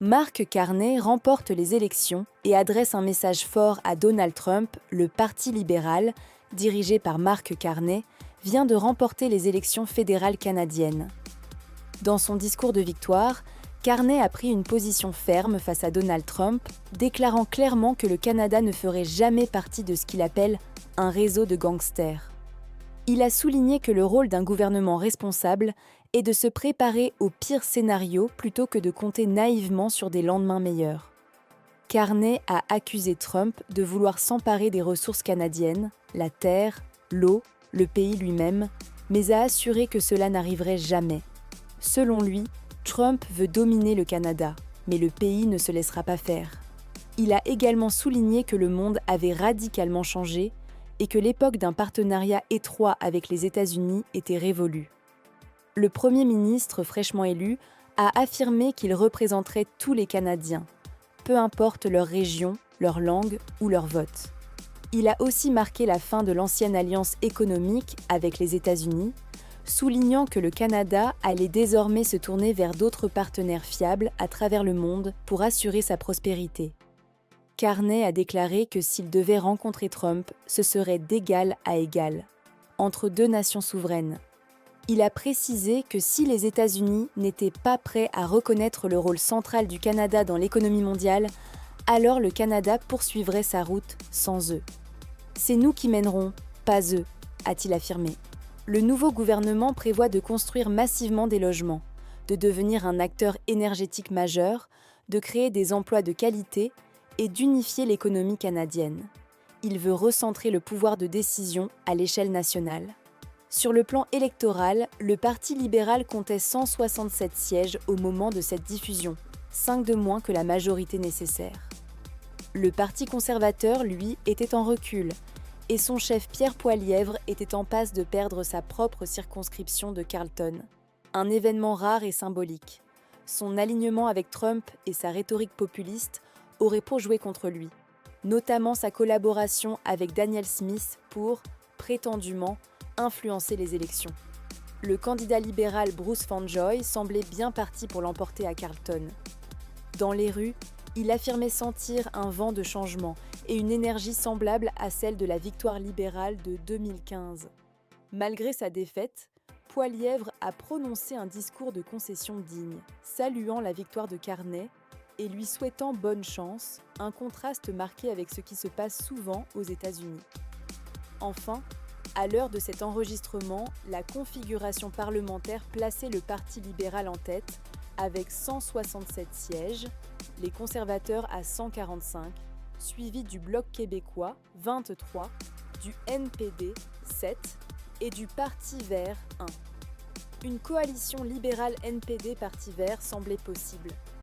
Mark Carney remporte les élections et adresse un message fort à Donald Trump. Le Parti libéral, dirigé par Mark Carney, vient de remporter les élections fédérales canadiennes. Dans son discours de victoire, Carney a pris une position ferme face à Donald Trump, déclarant clairement que le Canada ne ferait jamais partie de ce qu'il appelle un réseau de gangsters. Il a souligné que le rôle d'un gouvernement responsable est de se préparer au pire scénario plutôt que de compter naïvement sur des lendemains meilleurs. Carney a accusé Trump de vouloir s'emparer des ressources canadiennes, la terre, l'eau, le pays lui-même, mais a assuré que cela n'arriverait jamais. Selon lui, Trump veut dominer le Canada, mais le pays ne se laissera pas faire. Il a également souligné que le monde avait radicalement changé et que l'époque d'un partenariat étroit avec les États-Unis était révolue. Le Premier ministre fraîchement élu a affirmé qu'il représenterait tous les Canadiens, peu importe leur région, leur langue ou leur vote. Il a aussi marqué la fin de l'ancienne alliance économique avec les États-Unis, soulignant que le Canada allait désormais se tourner vers d'autres partenaires fiables à travers le monde pour assurer sa prospérité. Carney a déclaré que s'il devait rencontrer Trump, ce serait d'égal à égal, entre deux nations souveraines. Il a précisé que si les États-Unis n'étaient pas prêts à reconnaître le rôle central du Canada dans l'économie mondiale, alors le Canada poursuivrait sa route sans eux. « C'est nous qui mènerons, pas eux », a-t-il affirmé. Le nouveau gouvernement prévoit de construire massivement des logements, de devenir un acteur énergétique majeur, de créer des emplois de qualité et d'unifier l'économie canadienne. Il veut recentrer le pouvoir de décision à l'échelle nationale. Sur le plan électoral, le Parti libéral comptait 167 sièges au moment de cette diffusion, 5 de moins que la majorité nécessaire. Le Parti conservateur, lui, était en recul, et son chef Pierre Poilievre était en passe de perdre sa propre circonscription de Carleton. Un événement rare et symbolique. Son alignement avec Trump et sa rhétorique populiste auraient pourjoué contre lui, notamment sa collaboration avec Danielle Smith pour, prétendument, influencer les élections. Le candidat libéral Bruce Fanjoy semblait bien parti pour l'emporter à Carleton. Dans les rues, il affirmait sentir un vent de changement et une énergie semblable à celle de la victoire libérale de 2015. Malgré sa défaite, Poilievre a prononcé un discours de concession digne, saluant la victoire de Carney et lui souhaitant bonne chance, un contraste marqué avec ce qui se passe souvent aux États-Unis. Enfin, à l'heure de cet enregistrement, la configuration parlementaire plaçait le Parti libéral en tête, avec 167 sièges, les conservateurs à 145, suivis du Bloc québécois, 23, du NPD, 7, et du Parti vert, 1. Une coalition libérale NPD-Parti vert semblait possible.